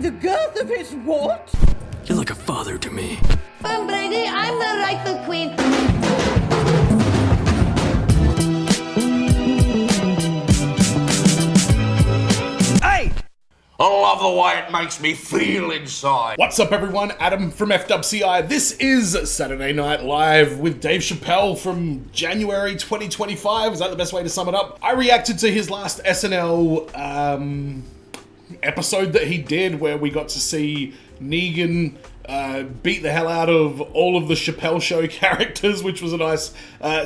The girth of his what? You're like a father to me. I'm Brady, I'm the rightful queen. Hey! I love the way it makes me feel inside. What's up, everyone? Adam from FWCI. This is Saturday Night Live with Dave Chappelle from January 2025. Is that the best way to sum it up? I reacted to his last SNL episode that he did where we got to see Negan beat the hell out of all of the Chappelle Show characters, which was a nice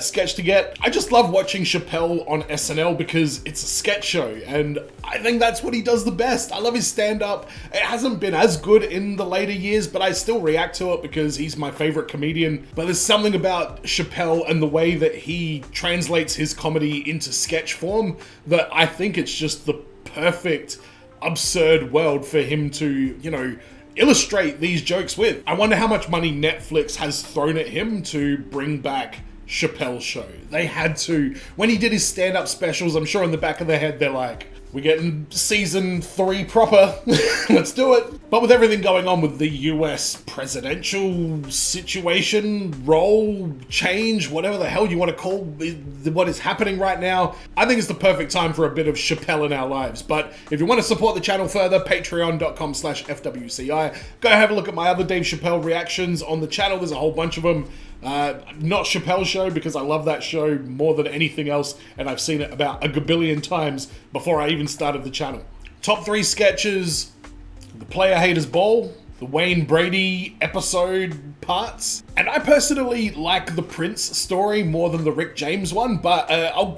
sketch to get. I just love watching Chappelle on SNL because it's a sketch show, and I think that's what he does the best. I love his stand-up. It hasn't been as good in the later years, but I still react to it because he's my favorite comedian. But there's something about Chappelle and the way that he translates his comedy into sketch form that I think it's just the perfect absurd world for him to, you know, illustrate these jokes with. I wonder how much money Netflix has thrown at him to bring back Chappelle's Show. They had to. When he did his stand-up specials, I'm sure in the back of their head they're like, we're getting season 3 proper. Let's do it. But with everything going on with the US presidential situation, role, change, whatever the hell you want to call what is happening right now, I think it's the perfect time for a bit of Chappelle in our lives. But if you want to support the channel further, patreon.com/FWCI. Go have a look at my other Dave Chappelle reactions on the channel. There's a whole bunch of them. Not Chappelle's Show, because I love that show more than anything else, and I've seen it about a gabillion times before I even started the channel. Top 3 sketches: the Player Haters Ball, the Wayne Brady episode parts, and I personally like the Prince story more than the Rick James one, but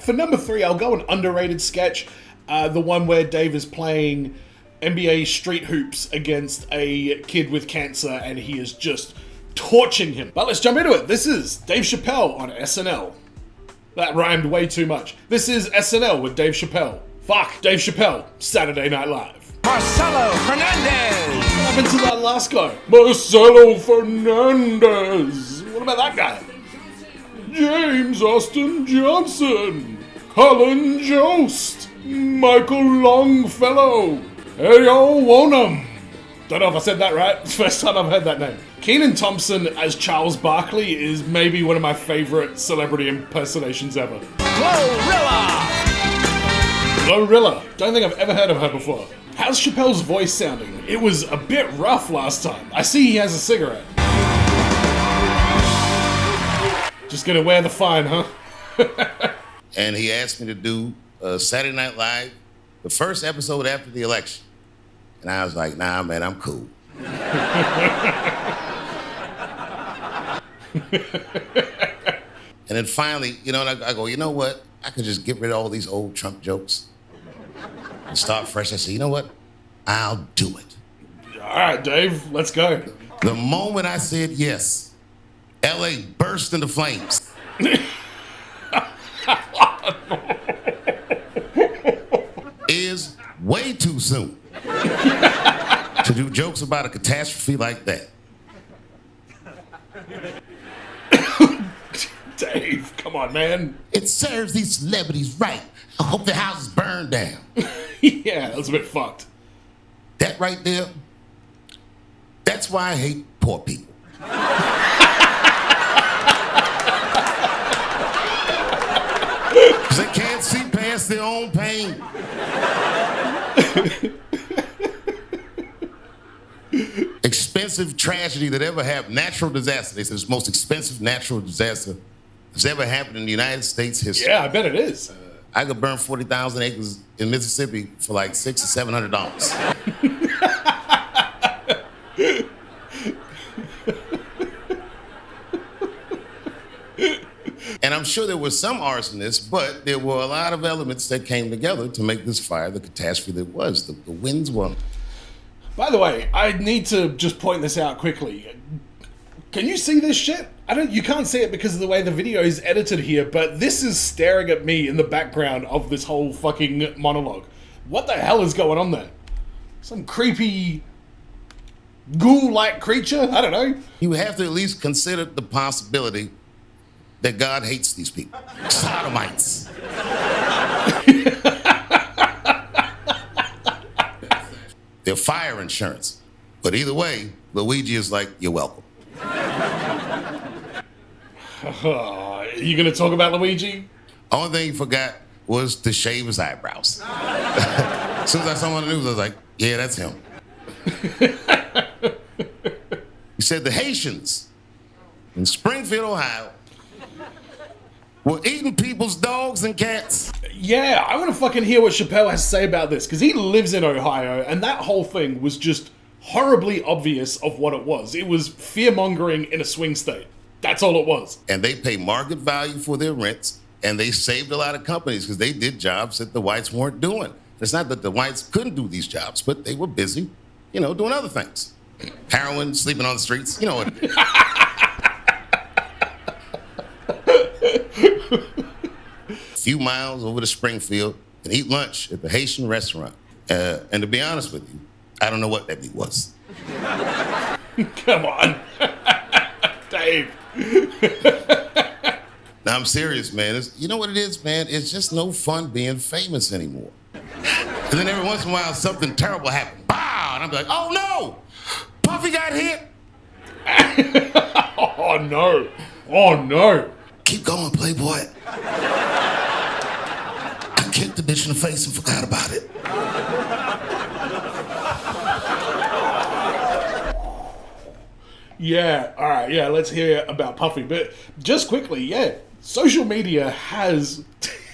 for number 3 I'll go an underrated sketch, the one where Dave is playing NBA street hoops against a kid with cancer and he is just torching him. But let's jump into it. This is Dave Chappelle on SNL. That rhymed way too much. This is SNL with Dave Chappelle. Fuck, Dave Chappelle, Saturday Night Live. Marcelo Fernandez! What happened to that last guy? Marcelo Fernandez! What about that guy? James Austin Johnson! Colin Jost! Michael Longfellow! Ayo Wonham! Don't know if I said that right. It's the first time I've heard that name. Kenan Thompson as Charles Barkley is maybe one of my favorite celebrity impersonations ever. Glorilla! Glorilla. Don't think I've ever heard of her before. How's Chappelle's voice sounding? It was a bit rough last time. I see he has a cigarette. Just gonna wear the fine, huh? And he asked me to do Saturday Night Live, the first episode after the election. And I was like, nah, man, I'm cool. And then finally, you know, I go, you know what? I could just get rid of all these old Trump jokes and start fresh. I said, you know what? I'll do it. All right, Dave, let's go. The moment I said yes, LA burst into flames. Is way too soon to do jokes about a catastrophe like that. Dave, come on, man. It serves these celebrities right. I hope their houses burn down. Yeah, that's a bit fucked. That right there, that's why I hate poor people. Because they can't see past their own pain. Expensive tragedy that ever happened, natural disaster. They said it's the most expensive natural disaster that's ever happened in the United States history. Yeah, I bet it is. I could burn 40,000 acres in Mississippi for like $600 or $700. And I'm sure there were some arsonists, but there were a lot of elements that came together to make this fire the catastrophe that it was. The winds were. By the way, I need to just point this out quickly. Can you see this shit? You can't see it because of the way the video is edited here, but this is staring at me in the background of this whole fucking monologue. What the hell is going on there? Some creepy ghoul-like creature? I don't know. You have to at least consider the possibility that God hates these people. Sodomites. their fire insurance. But either way, Luigi is like, you're welcome. You gonna talk about Luigi? Only thing he forgot was to shave his eyebrows. As soon as I saw him on the news, I was like, yeah, that's him. He said the Haitians in Springfield, Ohio, were eating people's dogs and cats. Yeah, I want to fucking hear what Chappelle has to say about this, because he lives in Ohio, and that whole thing was just horribly obvious of what it was. It was fear-mongering in a swing state. That's all it was. And they pay market value for their rents, and they saved a lot of companies because they did jobs that the whites weren't doing. It's not that the whites couldn't do these jobs, but they were busy, doing other things. Heroin, sleeping on the streets, you know what it is. A few miles over to Springfield and eat lunch at the Haitian restaurant. And to be honest with you, I don't know what that meat was. Come on. Dave. Now, I'm serious, man. You know what it is, man? It's just no fun being famous anymore. And then every once in a while, something terrible happens. Bow! And I'm like, oh, no! Puffy got hit! Oh, no. Oh, no. Keep going, Playboy. I kicked the bitch in the face and forgot about it. Yeah, all right, yeah, let's hear about Puffy. But just quickly, yeah, social media has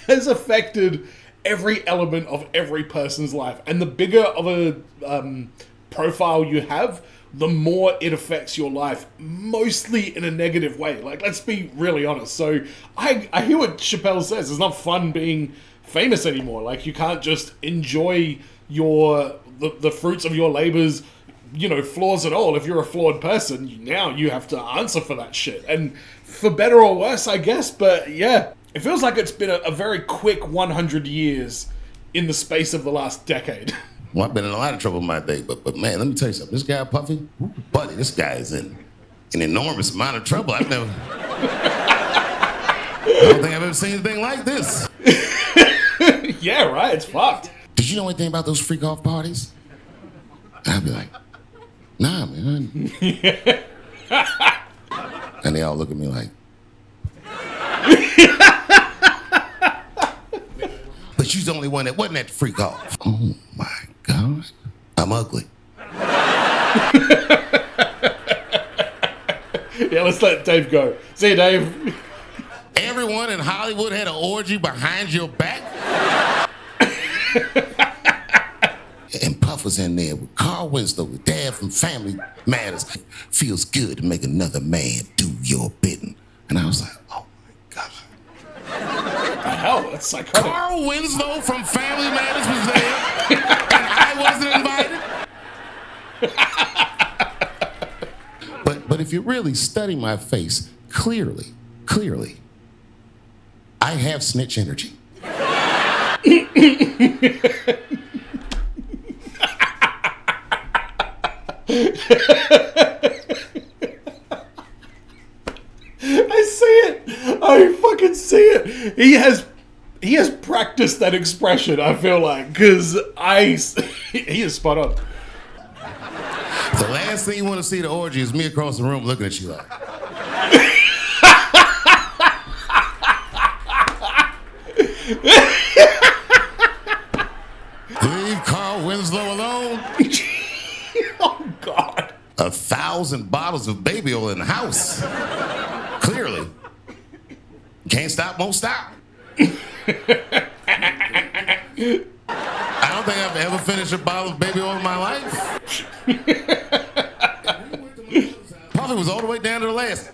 affected every element of every person's life. And the bigger of a profile you have, the more it affects your life, mostly in a negative way. Like, let's be really honest. So I hear what Chappelle says. It's not fun being famous anymore. Like, you can't just enjoy the fruits of your labors, flaws and all. If you're a flawed person, now you have to answer for that shit. And for better or worse, I guess. But yeah, it feels like it's been a very quick 100 years in the space of the last decade. Well, I've been in a lot of trouble in my day, but man, let me tell you something. This guy, Puffy, buddy, this guy is in an enormous amount of trouble. I don't think I've ever seen anything like this. Yeah, right, it's fucked. Did you know anything about those freak-off parties? And I'd be like, nah, man. And they all look at me like, but you's the only one that wasn't at the freak-off. Oh, my God. I'm ugly. Yeah, let's let Dave go. See you, Dave. Everyone in Hollywood had an orgy behind your back? And Puff was in there with Carl Winslow, the dad from Family Matters. Feels good to make another man do your bidding. And I was like, oh my God. What the hell? That's psychotic. Carl Winslow from Family Matters was there, and I wasn't invited. But if you really study my face clearly, I have snitch energy. I see it. I fucking see it. He has practiced that expression, I feel like, because he is spot on. The last thing you want to see the orgy is me across the room looking at you like. Leave Carl Winslow alone. Oh, God. 1,000 bottles of baby oil in the house. Clearly. Can't stop, won't stop. I don't think I've ever finished a bottle of baby oil in my life. Puffy was all the way down to the last.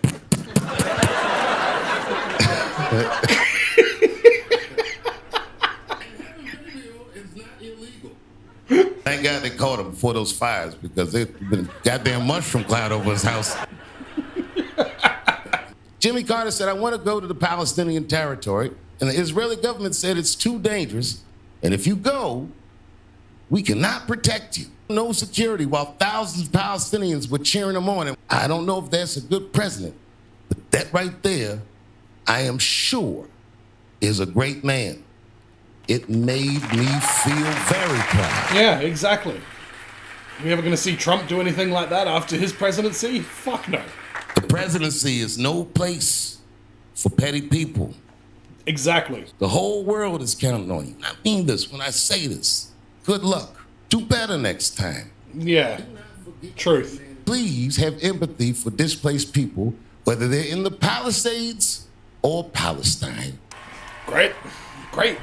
Thank God they caught him before those fires because there's been a goddamn mushroom cloud over his house. Jimmy Carter said, I want to go to the Palestinian territory, and the Israeli government said it's too dangerous, and if you go, we cannot protect you. No security while thousands of Palestinians were cheering him on. And I don't know if that's a good president, but that right there, I am sure, is a great man. It made me feel very proud. Yeah, exactly. Are we ever going to see Trump do anything like that after his presidency? Fuck no. The presidency is no place for petty people. Exactly. The whole world is counting on you. I mean this when I say this. Good luck. Do better next time. Yeah. Truth. Please have empathy for displaced people, whether they're in the Palisades or Palestine. Great. Great.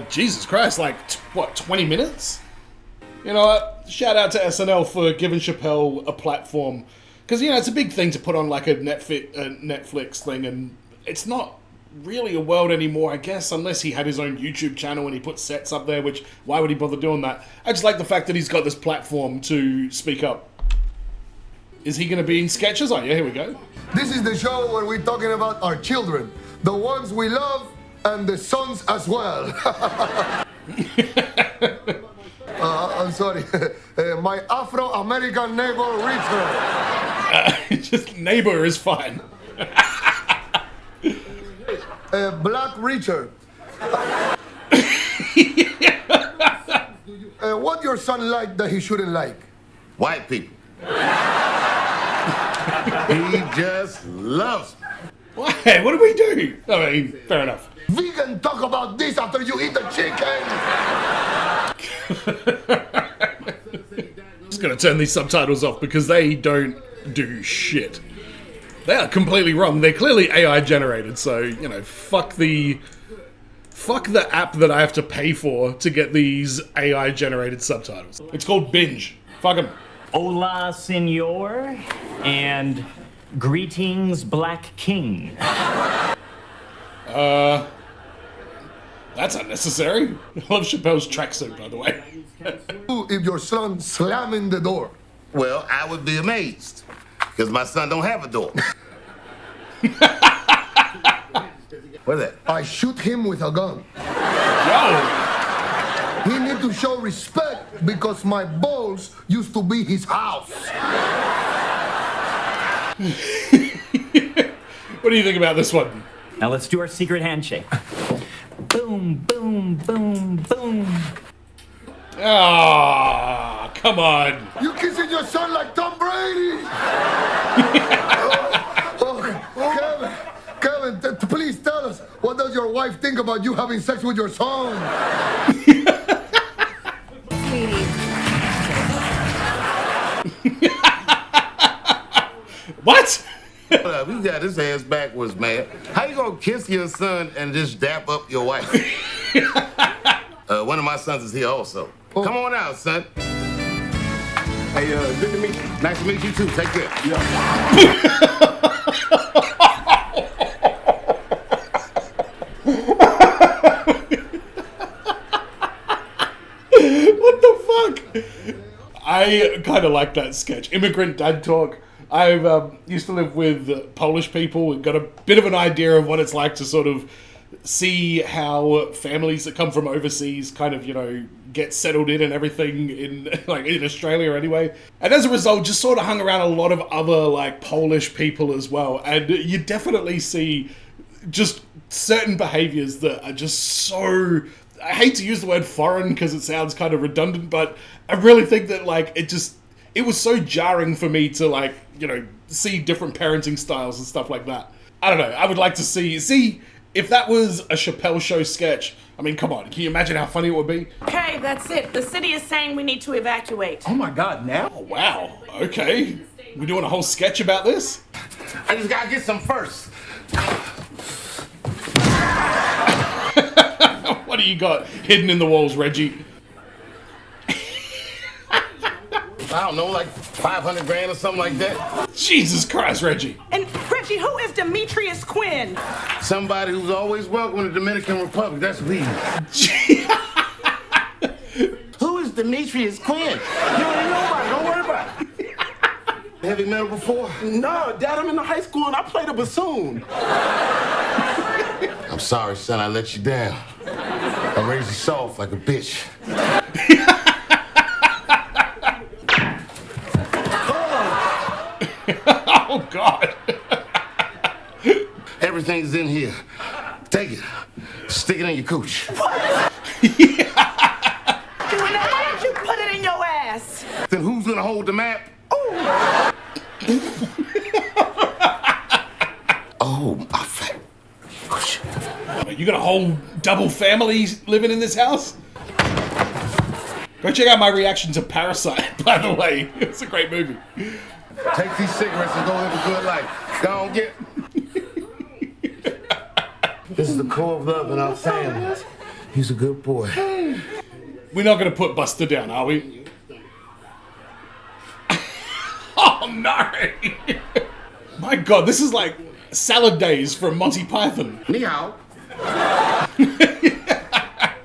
Jesus Christ, like, 20 minutes? You know what? Shout out to SNL for giving Chappelle a platform. Because, it's a big thing to put on, like, a Netflix thing, and it's not really a world anymore, I guess, unless he had his own YouTube channel and he put sets up there, which, why would he bother doing that? I just like the fact that he's got this platform to speak up. Is he going to be in sketches? Oh, yeah, here we go. This is the show where we're talking about our children, the ones we love, and the sons as well. I'm sorry. My Afro-American neighbor, Richard. Just neighbor is fine. Black Richard. What your son like that he shouldn't like? White people. He just loves them. Why? What do we do? I mean, fair enough. We can talk about this after you eat the chicken. Just gonna turn these subtitles off because they don't do shit. They are completely wrong. They're clearly AI generated, so, fuck the app that I have to pay for to get these AI generated subtitles. It's called Binge. Fuck 'em. Hola, senor, and greetings, Black King. That's unnecessary. I love Chappelle's tracksuit, by the way. If your son slamming the door. Well, I would be amazed, because my son don't have a door. What's that? I shoot him with a gun. Yo! He need to show respect because my balls used to be his house. What do you think about this one? Now let's do our secret handshake. Boom, boom, boom, boom. Ah, come on. You kissing your son like Tom Brady? Kevin, please tell us, what does your wife think about you having sex with your son? What? You got his ass backwards, man. How you gonna kiss your son and just dap up your wife? One of my sons is here also. Oh. Come on out, son. Hey, good to meet you. Nice to meet you too. Take care. What the fuck? I kind of like that sketch. Immigrant Dad talk. I've used to live with Polish people and got a bit of an idea of what it's like to sort of see how families that come from overseas kind of, get settled in and everything in Australia anyway. And as a result, just sort of hung around a lot of other Polish people as well. And you definitely see just certain behaviors that are just so, I hate to use the word foreign because it sounds kind of redundant, but I really think that it was so jarring for me to see different parenting styles and stuff like that. I don't know. I would like to see if that was a Chappelle show sketch. I mean, come on. Can you imagine how funny it would be? Okay, that's it. The city is saying we need to evacuate. Oh my God, now? Oh, wow. Okay. We're doing a whole sketch about this? I just gotta get some first. What do you got hidden in the walls, Reggie? I don't know, like 500 grand or something like that. Jesus Christ, Reggie. And Reggie, who is Demetrius Quinn? Somebody who's always welcome in the Dominican Republic. That's me. Who is Demetrius Quinn? You don't know about it. Don't worry about it. Heavy metal before? No, Dad, I'm in the high school and I played a bassoon. I'm sorry, son, I let you down. I raised you soft like a bitch. Oh, God. Everything's in here. Take it. Stick it in your cooch. Why don't you put it in your ass? Then who's gonna hold the map? Oh, my fat. You got a whole double family living in this house? Go check out my reaction to Parasite, by the way. It's a great movie. Take these cigarettes and go live a good life. Go on, get. This is the core of love in our family. He's a good boy. We're not going to put Buster down, are we? Oh, no! My God, this is like salad days from Monty Python. Ni hao.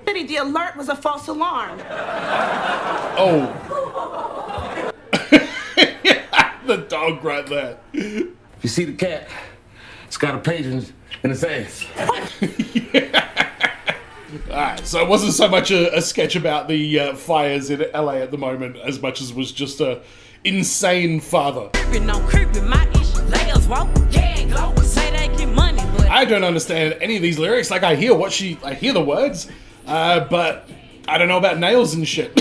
Diddy, the alert was a false alarm. Oh. The dog right there. If you see the cat, it's got a pager in its ass. Alright, so it wasn't so much a sketch about the fires in LA at the moment as much as was just a insane father. I don't understand any of these lyrics. Like, I hear the words, but I don't know about nails and shit.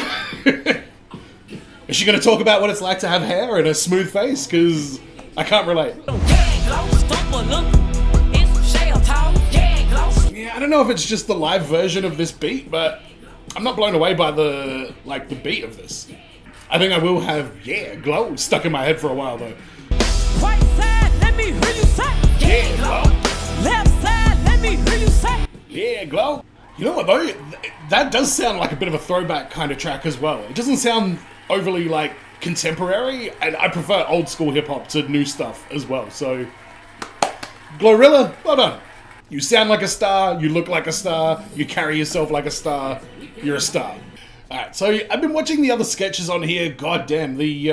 Is she gonna talk about what it's like to have hair and a smooth face? Because I can't relate. Yeah, I don't know if it's just the live version of this beat, but I'm not blown away by the beat of this. I think I will have, glow stuck in my head for a while though. Right side, let me hear you say. Yeah, glow. Left side, let me hear you say. Yeah, glow. You know what though? That does sound like a bit of a throwback kind of track as well. It doesn't sound overly like contemporary, and I prefer old school hip hop to new stuff as well. So, Glorilla, well done. You sound like a star, you look like a star, you carry yourself like a star, you're a star. Alright, so I've been watching the other sketches on here. God damn, the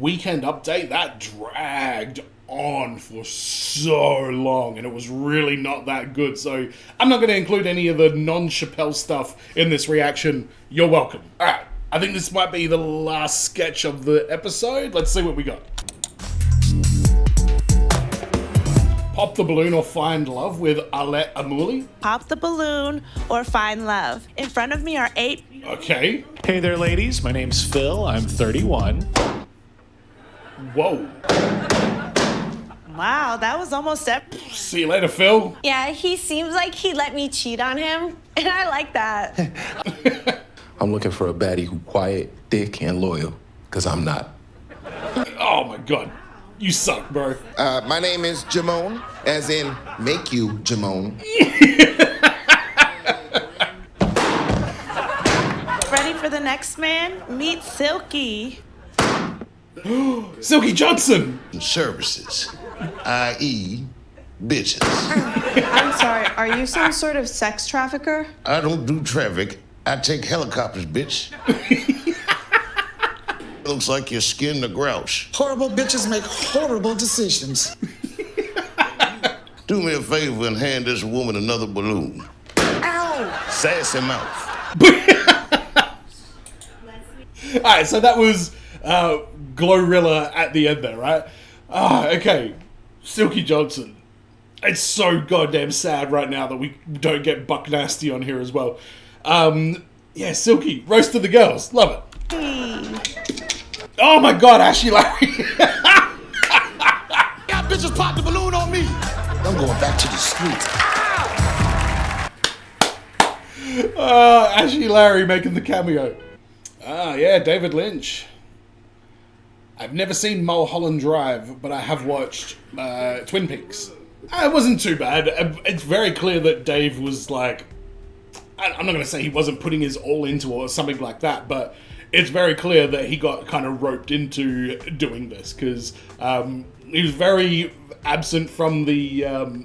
weekend update, that dragged on for so long, and it was really not that good. So I'm not going to include any of the non-Chappelle stuff in this reaction. You're welcome. Alright, I think this might be the last sketch of the episode. Let's see what we got. Pop the Balloon or Find Love with Arlette Amouli. Pop the balloon or find love. In front of me are 8. Okay. Hey there, ladies. My name's Phil. I'm 31. Whoa. Wow, that was almost it. See you later, Phil. Yeah, he seems like he let me cheat on him, and I like that. I'm looking for a baddie who quiet, thick, and loyal, because I'm not. Oh my God. You suck, bro. My name is Jamone, as in make you Jamone. Ready for the next man? Meet Silky. Silky Johnson. Services, i.e., bitches. I'm sorry, are you some sort of sex trafficker? I don't do traffic. I take helicopters, bitch. Looks like you're skinned a grouse. Horrible bitches make horrible decisions. Do me a favor and hand this woman another balloon. Ow! Sassy mouth. Alright, so that was Glorilla at the end there, right? Okay. Silky Johnson. It's so goddamn sad right now that we don't get Buck Nasty on here as well. Yeah, Silky, roast of the girls. Love it. Oh my God, Ashley Larry. Y'all bitches popped the balloon on me. I'm going back to the streets. Ashley Larry making the cameo. Yeah, David Lynch. I've never seen Mulholland Drive, but I have watched Twin Peaks. It wasn't too bad. It's very clear that Dave was like, I'm not going to say he wasn't putting his all into it or something like that, but it's very clear that he got kind of roped into doing this because he was very absent from the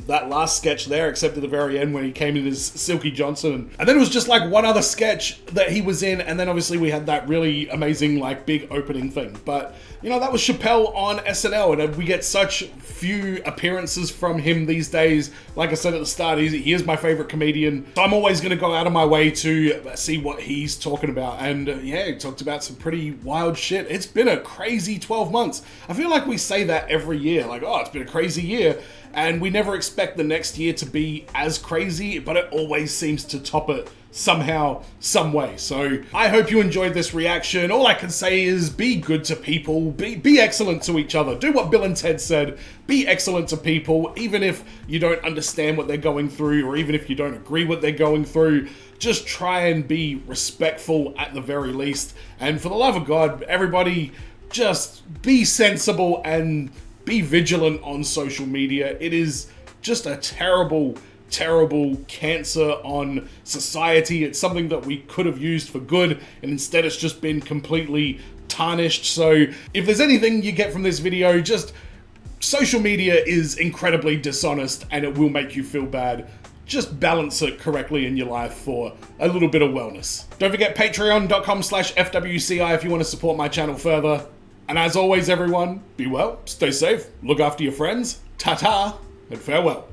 that last sketch there, except at the very end when he came in as Silky Johnson. And then it was just like one other sketch that he was in, and then obviously we had that really amazing like big opening thing. But you know, that was Chappelle on SNL, and we get such few appearances from him these days. Like I said at the start, he is my favorite comedian, so I'm always going to go out of my way to see what he's talking about. And yeah, he talked about some pretty wild shit. It's been a crazy 12 months. I feel like we say that every every year. Like, oh, it's been a crazy year. And we never expect the next year to be as crazy, but it always seems to top it somehow, some way. So I hope you enjoyed this reaction. All I can say is be good to people, be excellent to each other. Do what Bill and Ted said, be excellent to people, even if you don't understand what they're going through, or even if you don't agree what they're going through. Just try and be respectful at the very least. And for the love of God, everybody, just be sensible and be vigilant on social media. It is just a terrible cancer on society. It's something that we could have used for good, and instead it's just been completely tarnished. So if there's anything you get from this video, just social media is incredibly dishonest and it will make you feel bad. Just balance it correctly in your life for a little bit of wellness. Don't forget patreon.com/FWCI if you want to support my channel further. And as always, everyone, be well, stay safe, look after your friends, ta-ta, and farewell.